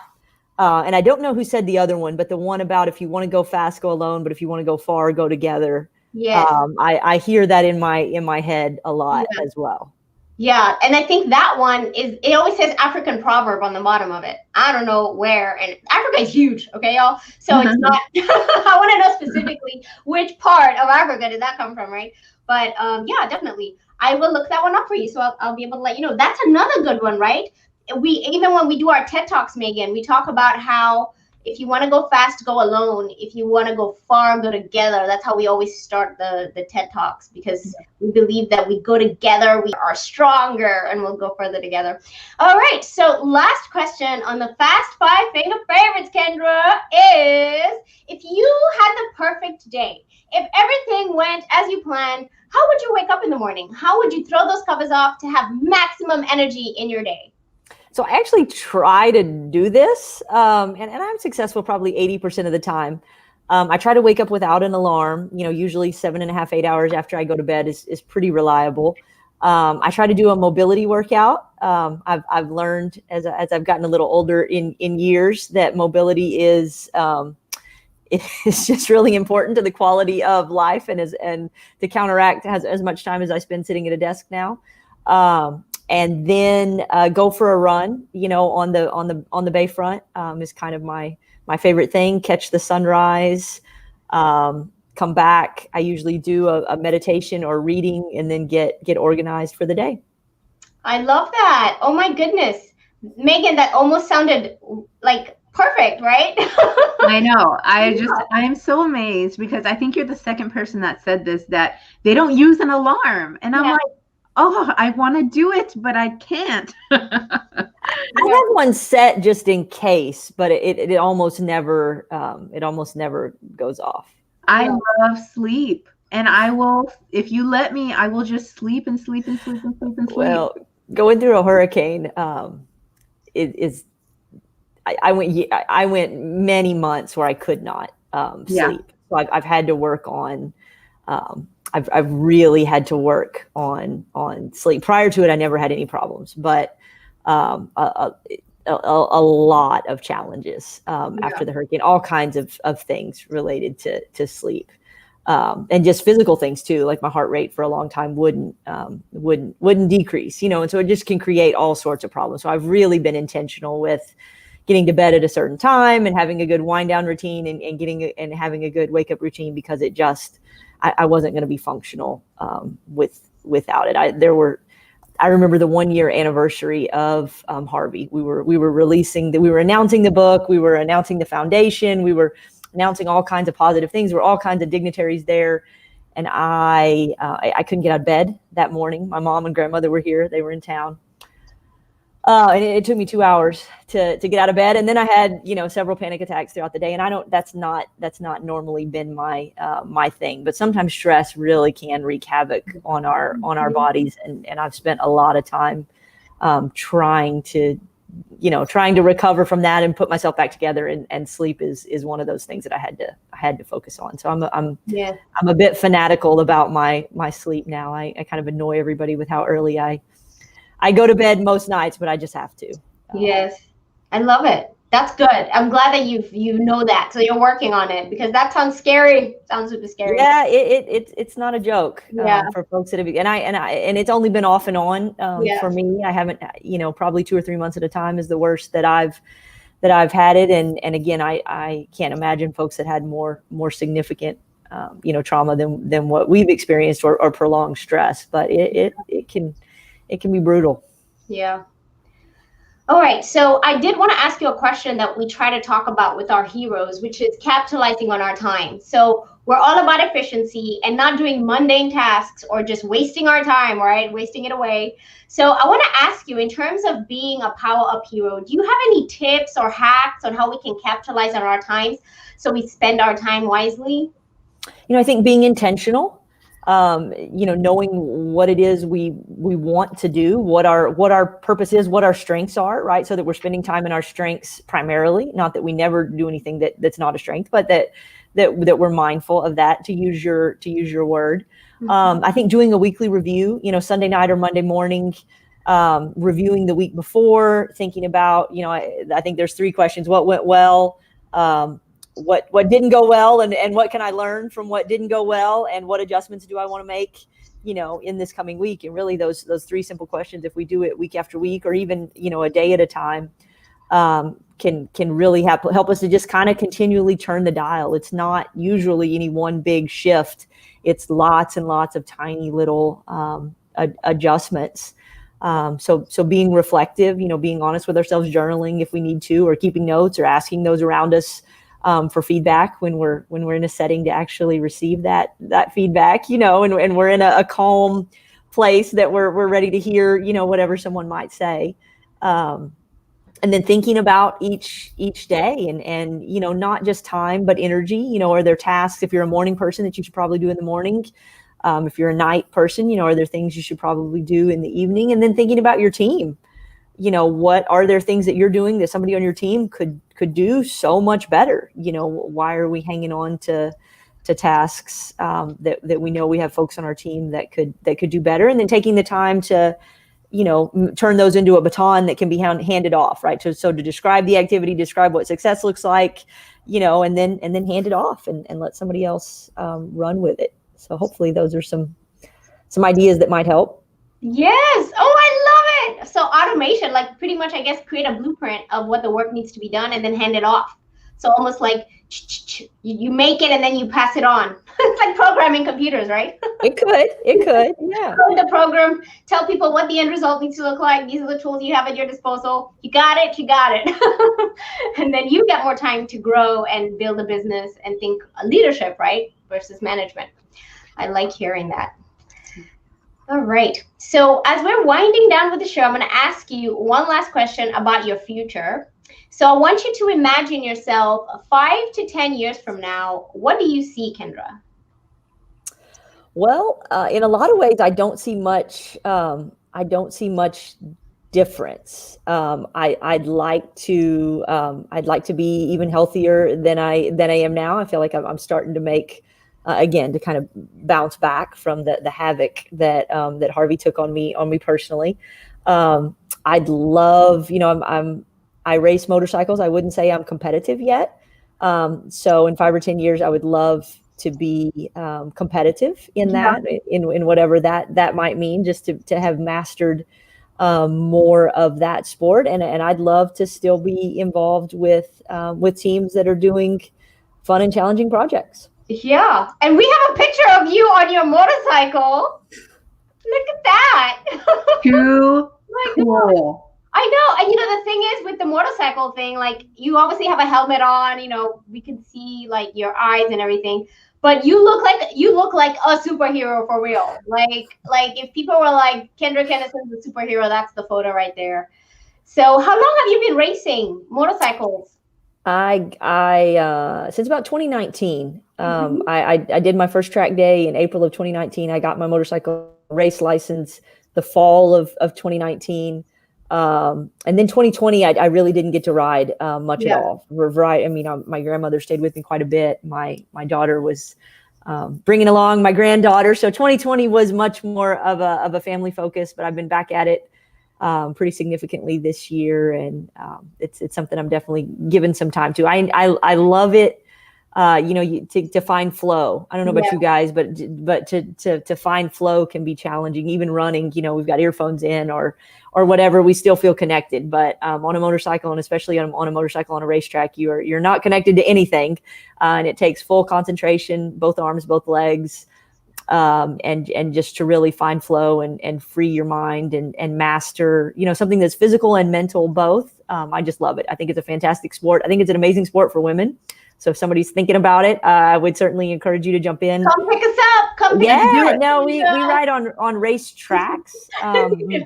And I don't know who said the other one, but the one about, if you want to go fast, go alone, but if you want to go far, go together. Yes. I hear that in my head a lot as well. Yeah, and I think that one it always says African proverb on the bottom of it. I don't know where, and Africa is huge, okay, y'all? So it's not, I want to know specifically which part of Africa did that come from, right? But yeah, definitely. I will look that one up for you, so I'll be able to let you know. That's another good one, right? Even when we do our TED Talks, Megan, we talk about how if you want to go fast, go alone. If you want to go far, go together. That's how we always start the TED Talks, because we believe that we go together, we are stronger, and we'll go further together. All right, so last question on the Fast Five Think of Favorites, Kendra, is, if you had the perfect day, if everything went as you planned, how would you wake up in the morning? How would you throw those covers off to have maximum energy in your day? So I actually try to do this, and I'm successful probably 80% of the time. I try to wake up without an alarm. Usually 7.5, 8 hours after I go to bed is pretty reliable. I try to do a mobility workout. I've learned as I've gotten a little older in years that mobility is it's just really important to the quality of life, and to counteract as much time as I spend sitting at a desk now. And then go for a run, on the bayfront is kind of my favorite thing. Catch the sunrise, come back. I usually do a meditation or reading, and then get organized for the day. I love that. Oh my goodness, Megan, that almost sounded like perfect, right? I know. I am so amazed, because I think you're the second person that said this, that they don't use an alarm, and I'm like, oh, I want to do it, but I can't. I have one set just in case, but it almost never goes off. I love sleep, and I will, if you let me, I will just sleep and sleep and sleep and sleep and sleep. Well, going through a hurricane, I went many months where I could not sleep. So I've had to work on. I've really had to work on sleep. Prior to it, I never had any problems, but a lot of challenges after the hurricane. All kinds of things related to sleep, and just physical things too. Like my heart rate for a long time wouldn't decrease, and so it just can create all sorts of problems. So I've really been intentional with getting to bed at a certain time and having a good wind down routine, and having a good wake up routine, because it just. I wasn't going to be functional without it. I remember the 1 year anniversary of Harvey. We were announcing the book, we were announcing the foundation, we were announcing all kinds of positive things. There were all kinds of dignitaries there, and I couldn't get out of bed that morning. My mom and grandmother were here; they were in town. And it took me 2 hours to get out of bed. And then I had, several panic attacks throughout the day. And that's not normally been my thing, but sometimes stress really can wreak havoc on our bodies. And I've spent a lot of time trying to recover from that and put myself back together. And sleep is one of those things that I had to focus on. So I'm a bit fanatical about my sleep now. I kind of annoy everybody with how early I go to bed most nights, but I just have to. Yes, I love it. That's good. I'm glad that you know that. So you're working on it, because that sounds scary. Sounds super scary. Yeah, it's not a joke for folks that have, and it's only been off and on for me. I haven't, probably 2 or 3 months at a time is the worst that I've had it. And again, I can't imagine folks that had more significant, trauma than what we've experienced or prolonged stress, but it can be brutal. Yeah. All right. So I did want to ask you a question that we try to talk about with our heroes, which is capitalizing on our time. So we're all about efficiency and not doing mundane tasks or just wasting our time, right? Wasting it away. So I want to ask you, in terms of being a PowerUp hero, do you have any tips or hacks on how we can capitalize on our times so we spend our time wisely? I think being intentional. Knowing what it is we want to do, what our purpose is, what our strengths are, right? So that we're spending time in our strengths primarily, not that we never do anything that's not a strength, but that we're mindful of that, to use your word. I think doing a weekly review, Sunday night or Monday morning, reviewing the week before, thinking about, I think there's 3 questions: what went well, what didn't go well, and what can I learn from what didn't go well, and what adjustments do I want to make, in this coming week. And really those 3 simple questions, if we do it week after week, or even, a day at a time, can really help us to just kind of continually turn the dial. It's not usually any one big shift. It's lots and lots of tiny little adjustments. So being reflective, being honest with ourselves, journaling if we need to, or keeping notes, or asking those around us for feedback when we're in a setting to actually receive that feedback, and we're in a calm place that we're ready to hear, whatever someone might say. And then thinking about each day and not just time, but energy, are there tasks, if you're a morning person, that you should probably do in the morning? If you're a night person, are there things you should probably do in the evening? And then thinking about your team. What are there things that you're doing that somebody on your team could do so much better? Why are we hanging on to tasks that we know we have folks on our team that could do better? And then taking the time to, turn those into a baton that can be handed off, right? So to describe the activity, describe what success looks like, and then hand it off and let somebody else run with it. So hopefully those are some ideas that might help. Yes. Oh, I love it. So automation, like pretty much, I guess, create a blueprint of what the work needs to be done and then hand it off. So almost like you make it and then you pass it on. It's like programming computers, right? It could. Yeah. Code the program, tell people what the end result needs to look like. These are the tools you have at your disposal. You got it. And then you get more time to grow and build a business and think leadership, right? Versus management. I like hearing that. All right. So as we're winding down with the show, I'm going to ask you one last question about your future. So I want you to imagine yourself 5 to 10 years from now. What do you see, Kendra? Well, in a lot of ways, I don't see much difference. I'd like to be even healthier than I am now. I feel like I'm starting to make, again, to kind of bounce back from the havoc that Harvey took on me personally. I'd love, I race motorcycles. I wouldn't say I'm competitive yet. So in 5 or 10 years, I would love to be competitive in that, in whatever that might mean, just to have mastered more of that sport. And I'd love to still be involved with teams that are doing fun and challenging projects. Yeah. And we have a picture of you on your motorcycle. Look at that. Too cool. I know. And the thing is with the motorcycle thing, like you obviously have a helmet on, we can see like your eyes and everything, but you look like a superhero for real. Like if people were like, Kendra Kinnison's a superhero, that's the photo right there. So how long have you been racing motorcycles? I since about 2019. I did my first track day in April of 2019. I got my motorcycle race license the fall of 2019. And then 2020, I really didn't get to ride much at all. I mean, my grandmother stayed with me quite a bit. My daughter was bringing along my granddaughter. So 2020 was much more of a family focus, but I've been back at it pretty significantly this year. And it's something I'm definitely giving some time to. I love it. To find flow. I don't know about you guys, but to find flow can be challenging. Even running, we've got earphones in or whatever, we still feel connected. But on a motorcycle, and especially on a motorcycle on a racetrack, you're not connected to anything, and it takes full concentration, both arms, both legs, and just to really find flow and free your mind and master, something that's physical and mental both. I just love it. I think it's a fantastic sport. I think it's an amazing sport for women. So if somebody's thinking about it, I would certainly encourage you to jump in. Come pick us up. Come pick us up. No, we ride on race tracks.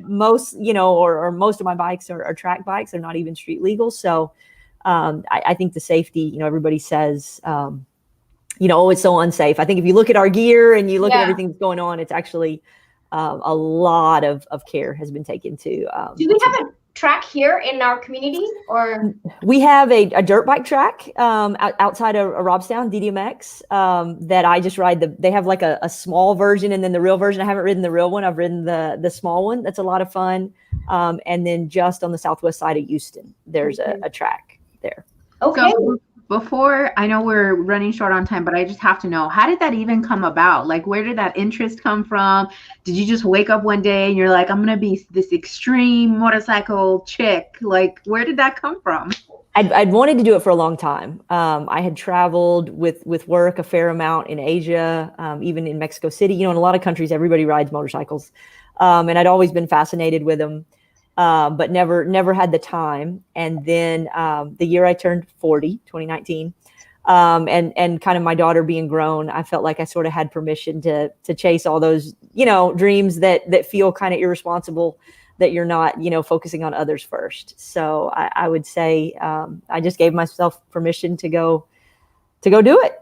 Most, or most of my bikes are track bikes. They're not even street legal. So I think the safety, everybody says, it's so unsafe. I think if you look at our gear and you look at everything that's going on, it's actually a lot of care has been taken to. Do we have a track here in our community, or we have a dirt bike track outside of Robstown, DDMX, that I just ride. They have like a small version and then the real version. I haven't ridden the real one. I've ridden the small one. That's a lot of fun. And then just on the southwest side of Houston, there's a track there. Okay. So before, I know we're running short on time, but I just have to know, how did that even come about? Like, where did that interest come from? Did you just wake up one day and you're like, I'm going to be this extreme motorcycle chick? Like, where did that come from? I'd wanted to do it for a long time. I had traveled with work a fair amount in Asia, even in Mexico City. In a lot of countries, everybody rides motorcycles. And I'd always been fascinated with them. But never had the time. And then the year I turned 40, 2019, and kind of my daughter being grown, I felt like I sort of had permission to chase all those, dreams that feel kind of irresponsible, that you're not, focusing on others first. So I would say I just gave myself permission to go do it.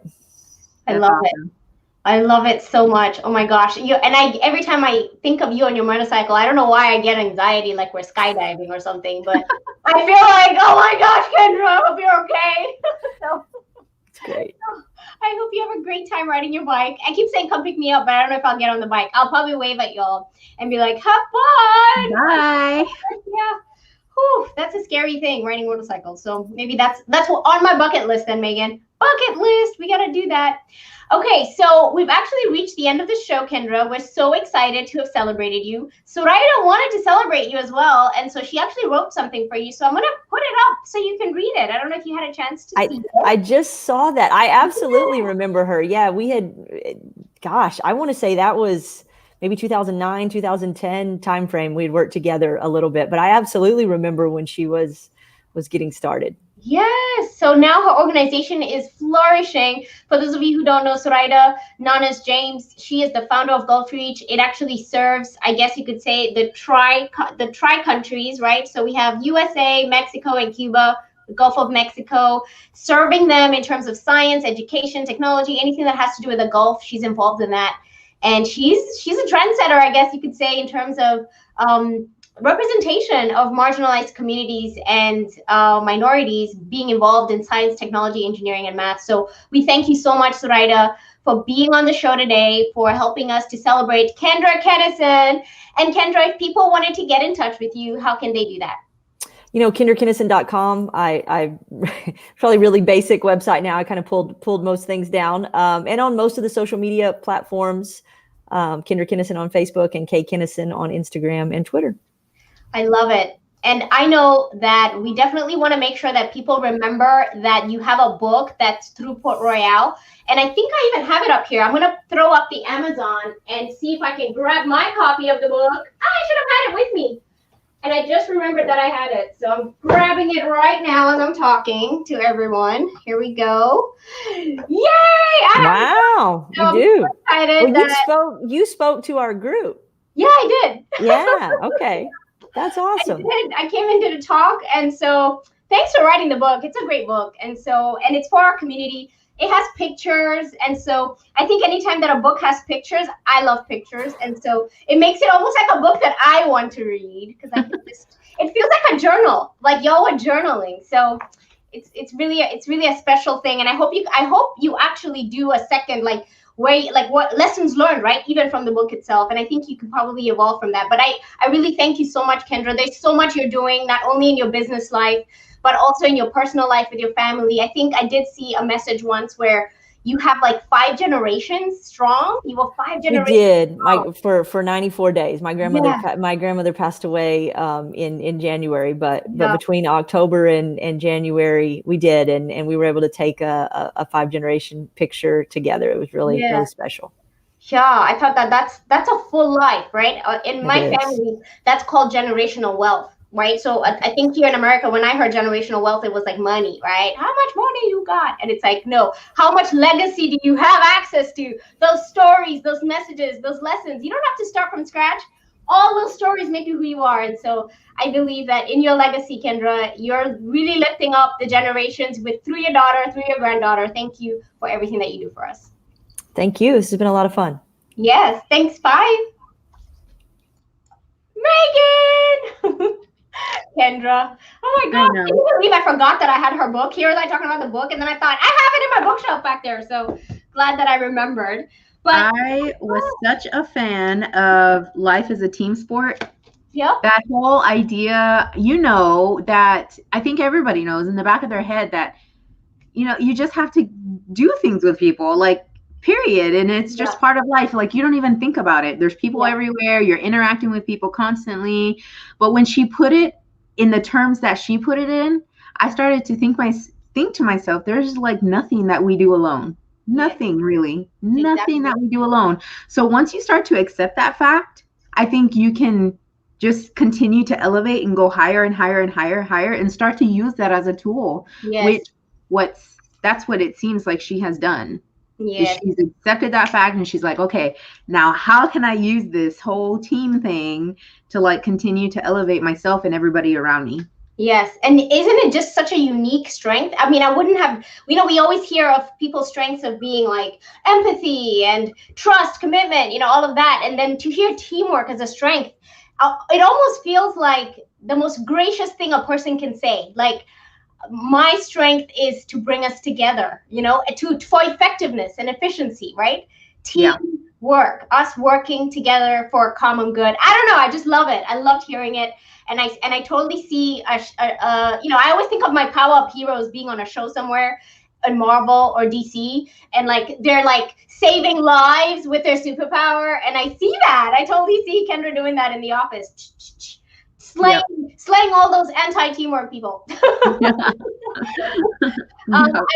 I love it. I love it so much. Oh my gosh. Every time I think of you on your motorcycle, I don't know why I get anxiety, like we're skydiving or something, but I feel like, oh my gosh, Kendra, I hope you're okay. It's great. I hope you have a great time riding your bike. I keep saying, come pick me up, but I don't know if I'll get on the bike. I'll probably wave at y'all and be like, have fun. Bye. Yeah. Whew, that's a scary thing, riding motorcycles. So maybe that's on my bucket list then, Megan. Bucket list. We got to do that. Okay, so we've actually reached the end of the show, Kendra. We're so excited to have celebrated you. Soraya wanted to celebrate you as well, and so she actually wrote something for you. So I'm going to put it up so you can read it. I don't know if you had a chance to see it. I just saw that. I absolutely remember her. Yeah, we had, gosh, I want to say that was maybe 2009, 2010 timeframe. We'd worked together a little bit, but I absolutely remember when she was getting started. Yes. So now her organization is flourishing. For those of you who don't know Soraya, known as James, she is the founder of Gulf Reach. It actually serves, I guess you could say, the tri countries, right? So we have USA, Mexico, and Cuba, the Gulf of Mexico, serving them in terms of science, education, technology, anything that has to do with the Gulf. She's involved in that. And she's a trendsetter, I guess you could say, in terms of representation of marginalized communities and minorities being involved in science, technology, engineering, and math. So we thank you so much, Soraya, for being on the show today, for helping us to celebrate Kendra Kinnison. And Kendra, if people wanted to get in touch with you, how can they do that? KendraKinnison.com. I probably really basic website now. I kind of pulled most things down. And on most of the social media platforms, Kendra Kinnison on Facebook and K Kinnison on Instagram and Twitter. I love it. And I know that we definitely want to make sure that people remember that you have a book that's through Port Royal. And I think I even have it up here. I'm going to throw up the Amazon and see if I can grab my copy of the book. I should have had it with me. And I just remembered that I had it. So I'm grabbing it right now as I'm talking to everyone. Here we go. Yay! Wow, you do. So well, you spoke to our group. Yeah, I did. Yeah, okay. That's awesome. I came in to talk, and so thanks for writing the book. It's a great book, and it's for our community. It has pictures, and so I think anytime that a book has pictures, I love pictures, and so it makes it almost like a book that I want to read, because I think it feels like a journal, like y'all were journaling. So it's really a special thing, and I hope you actually do a second what lessons learned, right, even from the book itself. And I think you could probably evolve from that. But I really thank you so much, Kendra. There's so much you're doing, not only in your business life, but also in your personal life with your family. I think I did see a message once where you have like 5 generations strong. You were 5 generations. We did for 94 days. My grandmother passed away in January, but between October and January we did, and we were able to take a 5 generation picture together. It was really special. Yeah, I thought that's a full life, right? In my family, that's called generational wealth. Right. So I think here in America, when I heard generational wealth, it was like money, right? How much money you got? And it's like, no, how much legacy do you have access to? Those stories, those messages, those lessons. You don't have to start from scratch. All those stories make you who you are. And so I believe that in your legacy, Kendra, you're really lifting up the generations through your daughter, through your granddaughter. Thank you for everything that you do for us. Thank you. This has been a lot of fun. Yes. Thanks. Bye. Megan. Kendra. Oh my God. Can you believe I forgot that I had her book here, like talking about the book, and then I thought I have it in my bookshelf back there. So glad that I remembered. But I was such a fan of life as a team sport. Yep. That whole idea, that I think everybody knows in the back of their head that, you just have to do things with people, like, period. And it's just part of life. Like, you don't even think about it. There's people everywhere. You're interacting with people constantly. But when she put it in the terms that she put it in, I started to think to myself, there's like nothing that we do alone. Nothing really. Nothing that we do alone. So once you start to accept that fact, I think you can just continue to elevate and go higher and higher and higher and higher, and start to use that as a tool. Yes. That's what it seems like she has done. Yeah. She's accepted that fact, and she's like, okay, now how can I use this whole team thing to like continue to elevate myself and everybody around me? Yes. And isn't it just such a unique strength? I mean, I wouldn't have, we always hear of people's strengths of being like empathy and trust, commitment, all of that. And then to hear teamwork as a strength, it almost feels like the most gracious thing a person can say. Like, my strength is to bring us together, for effectiveness and efficiency, right? Teamwork, us working together for a common good. I don't know. I just love it. I loved hearing it. And I totally see, I always think of my PowerUp heroes being on a show somewhere in Marvel or DC, and like, they're like saving lives with their superpower. And I see that. I totally see Kendra doing that in the office. Slaying all those anti-teamwork people. I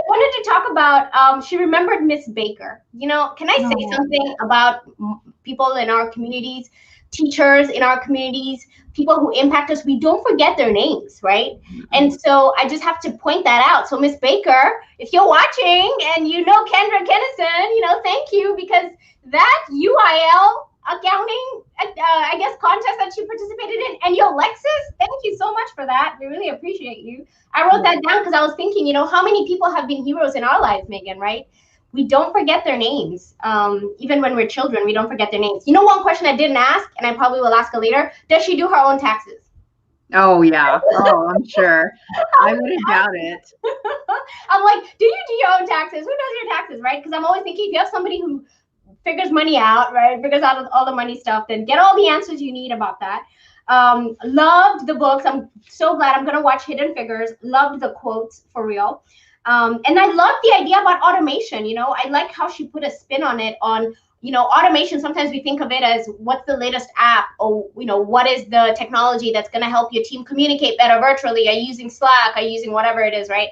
wanted to talk about, she remembered Miss Baker. Can I say something about people in our communities, teachers in our communities, people who impact us? We don't forget their names, right? And so I just have to point that out. So Miss Baker, if you're watching and Kendra Kinnison, thank you, because that UIL accounting, contest that you participated in, and your Lexus, thank you so much for that. We really appreciate you. I wrote that down because I was thinking, how many people have been heroes in our lives, Megan, right? We don't forget their names. Even when we're children, we don't forget their names. One question I didn't ask, and I probably will ask her later, does she do her own taxes? Oh, yeah. Oh, I'm sure. I wouldn't doubt it. I'm like, do you do your own taxes? Who does your taxes, right? Because I'm always thinking, if you have somebody who figures money out, right? Figures out all the money stuff, then get all the answers you need about that. Loved the books. I'm so glad. I'm going to watch Hidden Figures. Loved the quotes, for real. And I love the idea about automation. I like how she put a spin on it on, automation. Sometimes we think of it as what's the latest app, or, what is the technology that's going to help your team communicate better virtually? Are you using Slack? Are you using whatever it is, right?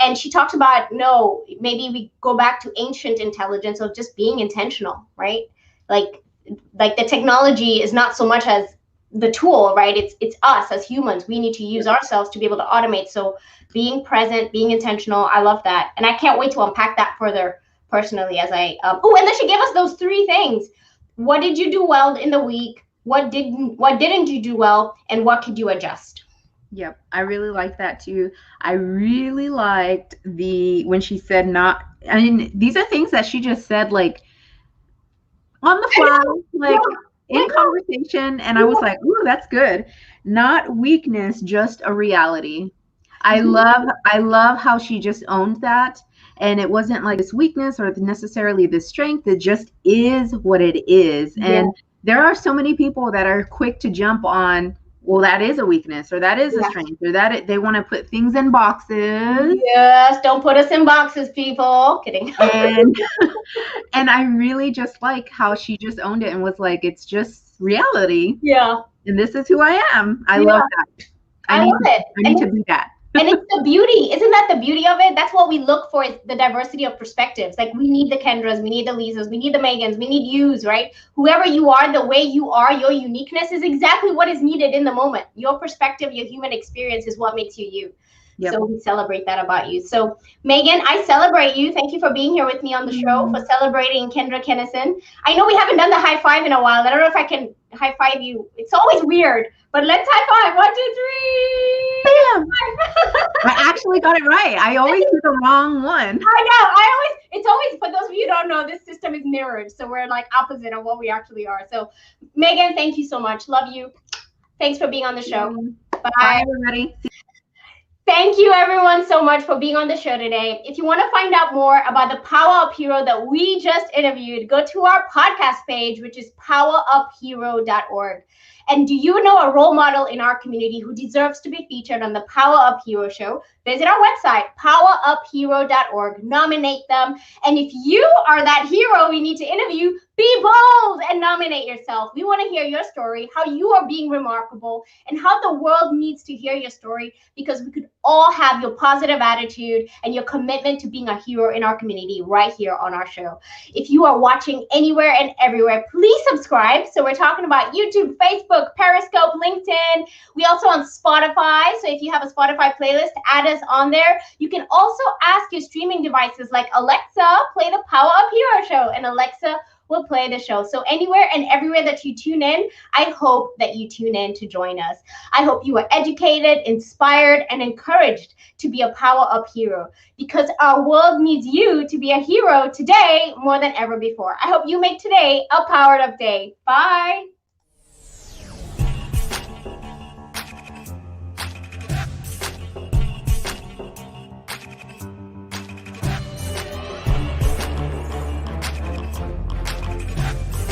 And she talked about, no, maybe we go back to ancient intelligence of just being intentional, right? Like the technology is not so much as the tool, right? It's us as humans. We need to use ourselves to be able to automate. So being present, being intentional, I love that. And I can't wait to unpack that further personally as I, and then she gave us those 3 things. What did you do well in the week? What didn't you do well, and what could you adjust? Yep, I really liked that too. I really liked when she said not. I mean, these are things that she just said like on the fly, like in conversation, and I was like, "Ooh, that's good." Not weakness, just a reality. I love how she just owned that, and it wasn't like this weakness or necessarily this strength. It just is what it is, and there are so many people that are quick to jump on, well, that is a weakness, or that is a strength, or that they want to put things in boxes. Yes, don't put us in boxes, people. Kidding. And I really just like how she just owned it and was like, it's just reality. Yeah. And this is who I am. I love that. I need to be that. And it's the beauty. Isn't that the beauty of it? That's what we look for, is the diversity of perspectives. Like, we need the Kendras, we need the Lisas, we need the Megans, we need yous, right? Whoever you are, the way you are, your uniqueness is exactly what is needed in the moment. Your perspective, your human experience is what makes you you. Yep. So we celebrate that about you. So Megan, I celebrate you. Thank you for being here with me on the show, for celebrating Kendra Kinnison. I know we haven't done the high five in a while. I don't know if I can high five you. It's always weird, but let's high five. 1, 2, 3. Bam. I actually got it right. I always do the wrong one. I know. It's always, for those of you who don't know, this system is mirrored. So we're like opposite of what we actually are. So Megan, thank you so much. Love you. Thanks for being on the show. Bye. Bye, everybody. Thank you everyone so much for being on the show today. If you want to find out more about the PowerUp hero that we just interviewed, go to our podcast page, which is poweruphero.org. And do you know a role model in our community who deserves to be featured on the PowerUp Hero Show? Visit our website, poweruphero.org. Nominate them. And if you are that hero we need to interview, be bold and nominate yourself. We want to hear your story, how you are being remarkable, and how the world needs to hear your story, because we could all have your positive attitude and your commitment to being a hero in our community right here on our show. If you are watching anywhere and everywhere, please subscribe. So we're talking about YouTube, Facebook, Periscope, LinkedIn. We also on Spotify. So if you have a Spotify playlist, add us on there. You can also ask your streaming devices like Alexa, play the PowerUp Hero Show, and Alexa will play the show. So anywhere and everywhere that you tune in, I hope that you tune in to join us. I hope you are educated, inspired, and encouraged to be a PowerUp hero, because our world needs you to be a hero today more than ever before. I hope you make today a Powered Up day. Bye.